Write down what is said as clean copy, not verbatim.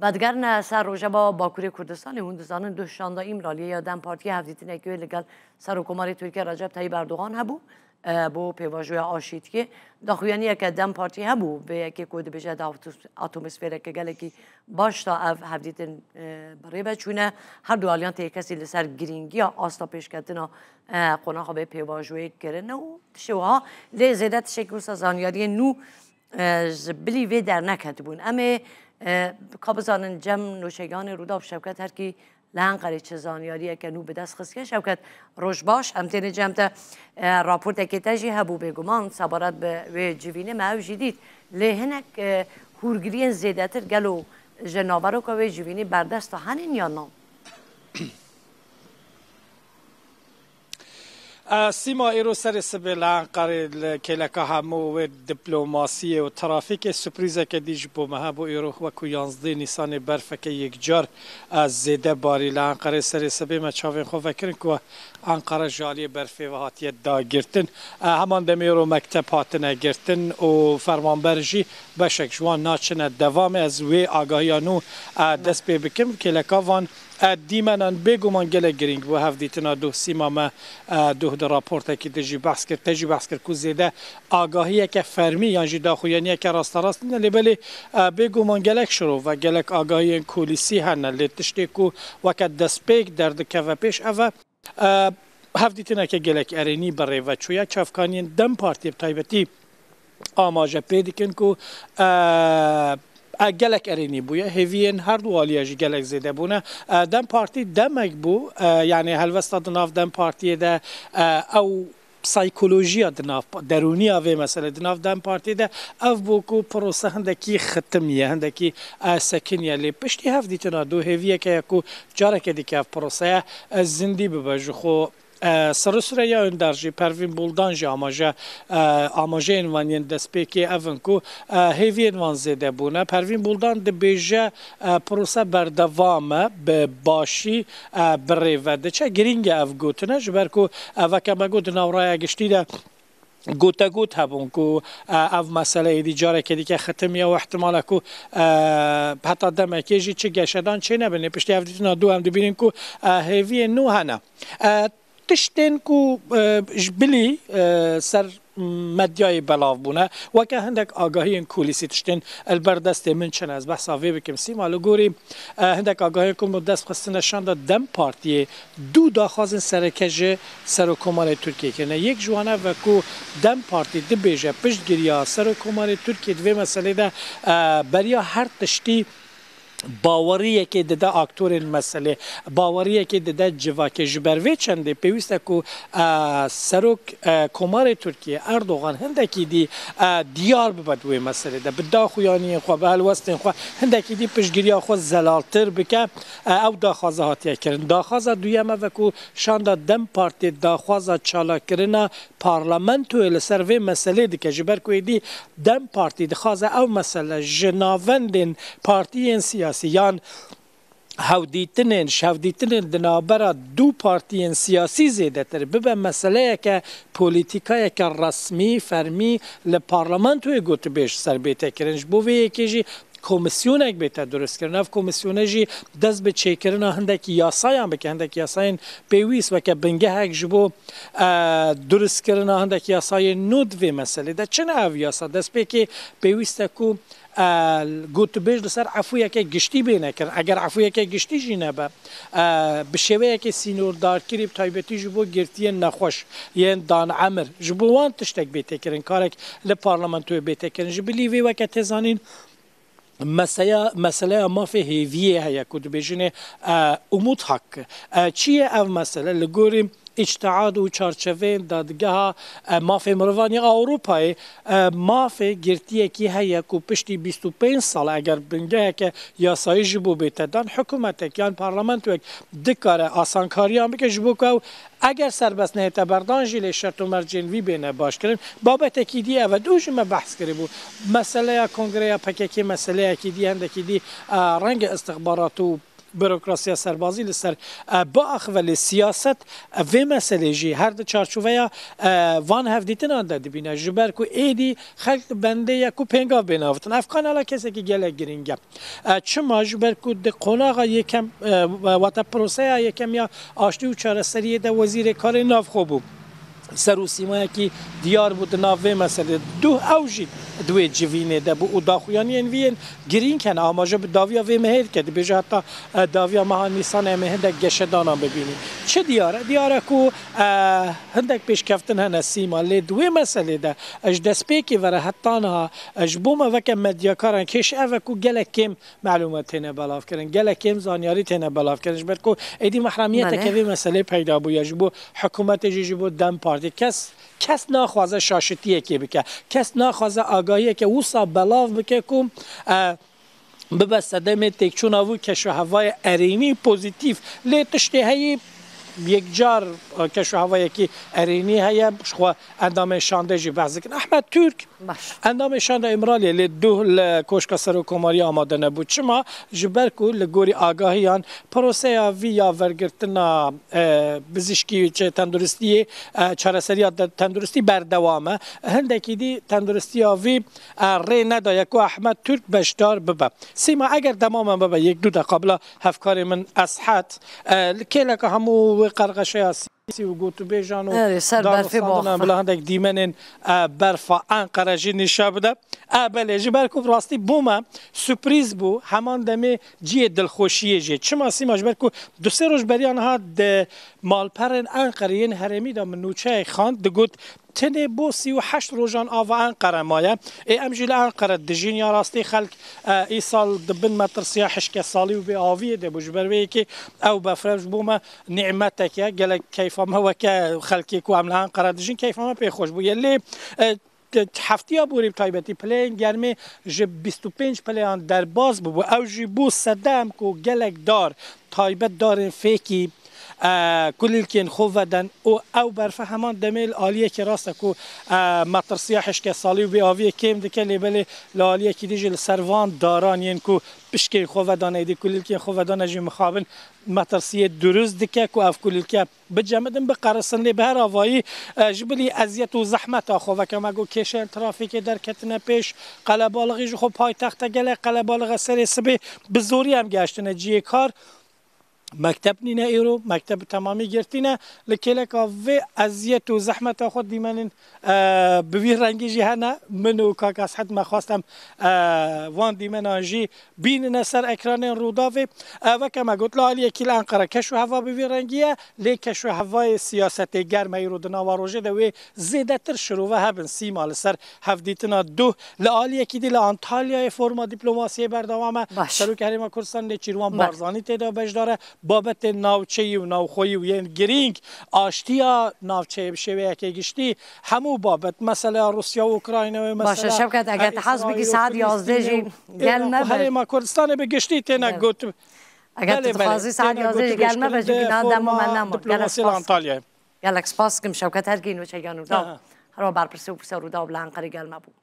بدگرن سر روژه با باکوری کردستان هندوزان دو شانده ایمرالی یا دم پارتی هفدیتی نکوی لگل سر حکومت ترکیه رجب طیب اردوغان هبو بو پیواژوی آشید که داخویانی که دم پارتی هبو به که کود بجه اتمسفر که گله کی باش تا هفدیتن برای بچونه هر دو آلیان کسی لسر گرینگی یا آستا پیش کردن قناق به پیواژوی کرده و شوها لزیدت شکل سازانیاری نو بلی وی در نکتبون اما قابزان جمع نوشگان روداب شوکت هر کی لحن قری چزانیاریه که نو به دست خسکه شوکت روش باش امتین جمع تا راپورت که تجی هبو بگمان سبارت به جوینه معو جدید لهنک هورگرین زیده تر گلو جناورو که به جوینه بردست هنین یا نام سیما ایرو سر سبیلان قرار کلکه همو و دیپلماسی و ترافیک سپریزه که دیج بو مهبو ایرو و کو 11 نیسان برفه که یک جار از زیده باری لان قرار سر سبیل ما چاوین خو فکرین که انقره جالی برفه و هاتیه دا گرتن همان دمیرو مکتب هاتنه گرتن و فرمانبرجی بشک جوان ناچنه دوام از وی آگاهیانو دست پی بکم کلکه وان دیمنان بگومان گله گرینگ و هفدیتنا دو سیما ما دو در راپورت که تجی بحث کرد که زیده آگاهی که فرمی یعنی داخویانی که راست نلیبلی بگومان گلک شروع و گلک آگاهی کولیسی هنه لیتشتی که وقت دست پیک درد که و پیش اوه هفدیتنا که گلک ارینی برای و چویا چفکانین دم پارتی بتایبتی آماجه پیدکن که گلک ارینی بویه هیوین هر دو آلیاجی گلک زیده بونه دم پارتی دمک بو یعنی هلوستا دناف دم پارتی ده او سایکولوژیا دناف درونی آوه مثلا دناف دم پارتی ده او بوکو پروسه هندکی ختمیه هندکی سکنیه لی پشتی هفدیتنا دو هیویه که یکو جاره که دیگه پروسه زندی بباجو خو سرسره یا اندرجی پروین بولدان جا آماجه انوانین دست پیکی اون کو هیوی انوان زیده بونه پروین بولدان ده بیجه پروسه بردوامه به باشی بریوده چه گرینگ او گوتنه جبر کو وکه مگو دناورای گشتی ده گوتا گوت هبون کو او مسئله دیجاره که دیگه ختمیه و احتماله کو حتی دمکیجی چه گشدان چه نبینه پشتی هفته دو هم دبینیم کو هیوی نو هنه تشتین کو بلی سر مدیای بلاو بونه و که هندک آگاهی این کولیسی تشتین البردست من چن از بحث آوی بکم سیما لگوری هندک آگاهی کن دست خستن نشان داد دم پارتی دو داخوازن سرکج سرکومار ترکیه کنه یک جوانه و کو دم پارتی دی بیجه پشت گریا سرکومار ترکیه دوی مسئله ده بریا هر تشتی باوریه که داده اکتور مسئله باوریه که داده جواکه جبروی چنده پیوسته که سروک کمار ترکیه اردوغان هندکی دی دیار ببدوی مسئله ده بدا خویانی خواه به الوستین خواه هندکی دی پشگیری خواه زلالتر بکه او داخوازه هاتیه کرن داخوازه دویمه وکو شانده دم پارتی داخوازه چالا کرنه پارلمنتو لسروی مسئله دی که جبر کوی دی دم پارتی دخوازه او مسئله جناوندین پارتی سیاسیان هودیتنین دنابرا دو پارتی سیاسی زیده تر ببه مسئله که پولیتیکای که رسمی فرمی لپارلمنتوی گوت بیش سر بیته کرنش بووی یکیجی کمیسیونک بیته درست کردن اف کمیسیونه جی دست به چه کردن هندکی یاسایان بکه هندکی یاساین پیویس و که بنگه هک جبو درست کردن هندکی یاسای نود و مسئله ده چنه او یاسا دست به که پیویسته کو گوت بیش لسر عفویه که گشتی بینه کرد اگر عفویه که گشتی جی نبه بشویه که سینور دار کریب تایبتی جبو گرتی نخوش یه دان عمر جبو وان تشتک بیته کردن کارک لپارلمنتوی بیته کردن جبلی وی وکه تزانین مسئله ما في هیویه هیا کد بیشنه امود حق چیه او مسئله لگوریم اجتهاد و چارچوه دادگاه مافی مروانی اروپای مافی گرتیه کی هیا کو پشتی 25 سال اگر بنگه که یاسایی جبو بیتدان حکومت کیان پارلمنت و دکاره آسانکاریان بکه جبو کو اگر سربست نه تبردان جیل شرط و مرجین وی بینه باش کردن بابت اکیدیه و دوش ما بحث کردیم مسئله کنگره پککی مسئله اکیدی هندکی دی رنگ استخبارات و بروکراسی سربازی لسر با اخول سیاست و مسئله جی هر دو چارچوبه وان هفدیتن آن داد بینه جبر کو ایدی خلق بنده یا کو پنگاو بینافتن افغان علا کسی که گله گرینگه چما جبر کو ده قناغا یکم واتا پروسه یکم یا آشتی و چاره سریه ده وزیر کار ناف خوبو سرو سیمایی که دیار بود ناوه مسئله دو اوجید دوی جوینه ده بو داخویانی انوین گرین کنه آماجه به داویا وی مهد کرده بیجه حتی داویا مها نیسان مهندک گشدانا ببینیم چه دیاره؟ دیاره که هندک پیش کفتن هنه سیما لی دوی مسئله ده اج دست پیکی وره حتی ها اج بوم وکم مدیاکارن کش اوه که گله کم معلومات تینه بلاف کرن گله کم زانیاری تینه بلاف کرن جبر که ایدی محرمیت که وی مسئله پیدا بو یا جبو حکومت جبو دم پارتی کس ناخوازه شاشتیه که بکه کس ناخوازه آگاهیه که وصا بلاف بکه کم ببسته دمه تکچون آوو کشو هوای ارینی پوزیتیف لی تشتی هایی یک جار کشو هوایی که ارینی هایی بشخوا اندام شانده جی بحث کن احمد ترک اندام شانده امرالی لی دو لکوشکا سروکوماری آماده نبود چما جبر کو لگوری آگاهیان پروسه وی یا ورگرتنا بزشکی چه تندرستی چارەسەری تندرستی بردوامه هندکی دی تندرستی وی ری ندایه که احمد ترک بشدار ببه سیما اگر دمام ببه یک دو قبل هفکار من اصحت که لکه همو قرقشه سی و گوتو بیجان و دارستاندن بلا هندک دیمنین برفا انقره جی نشا بده بله جبر کو راستی بومه سپریز بو همان دمه جی دلخوشیه جی چما سیما جبر کو دو سه روز بریان ها د مالپرن انقره ین هرمی دا منوچه خاند دگوت تنه بو 38 روزان آوا انقره مایه امجیل انقره دجین یا راستی خلق ای سال دبن متر سیاحش که سالی و به آویه ده بجبر وی که او بفرج بومه نعمتک یا گلک کیفام هوا که خلقی کو عمل انقره دجین کیفام پی خوش بو یلی هفتی ها بوریم تایبتی پلین گرمه جه 25 پلیان در باز بو او جی بو صدام کو گلک دار تایبت دارن فیکی کلیل کن خوب دن او برفه همان دمیل عالیه که راسته که مطر سیاحش که سالی و بی آویه کم دکه لیبل لالیه که دیجل سروان داران ین که پشکین خوب دانه ایدی کلیل کن خوب دانه جی مخابن مطر سیه درست دکه که اف کلیل که بجمدن بقرسن لی به هر آوایی جبلی ازیت و زحمت آخوه که مگو کشن ترافیک در کتنه پیش قلبالغی جو خوب پای تخت گله قلبالغ سر سبه بزوری هم گشتنه جیه کار مکتب نینه ایرو مکتب تمامی گرتینه لکه که و ازیت و زحمت خود دیمنین بوی رنگی جی هنه منو که از حد مخواستم وان دیمن آنجی بین سر اکران روداوی و که ما گوت لالی اکیل انقره کشو هوا بوی رنگیه لی کشو هوای سیاست گرم ایرو دنا و روژه دوی زیده تر شروع و هبن سی مال سر هفدیتنا دو لالی اکی دی لانتالیا فرما دیپلماسی بردوامه سلو که هریما کردستان لی چیروان بارزانی تیدا بجداره بابت ناوچهی و ناوخویی و یعنی گرینگ آشتیا ناوچه بشویه که گشتی همو بابت مثلا روسیا و اوکراین و مثلا باشه شبکت اگر تحس بگی ساعت 11 جی گلمه هر ما کردستان بگشتی تینا گوت اگر تخوازی ساعت 11 جی گلمه بجو بنا دمو من نمو گلک سپاس کم شبکت هر گینو چه گانو دا هر بار پرسو رودا و لانقری گلمه بود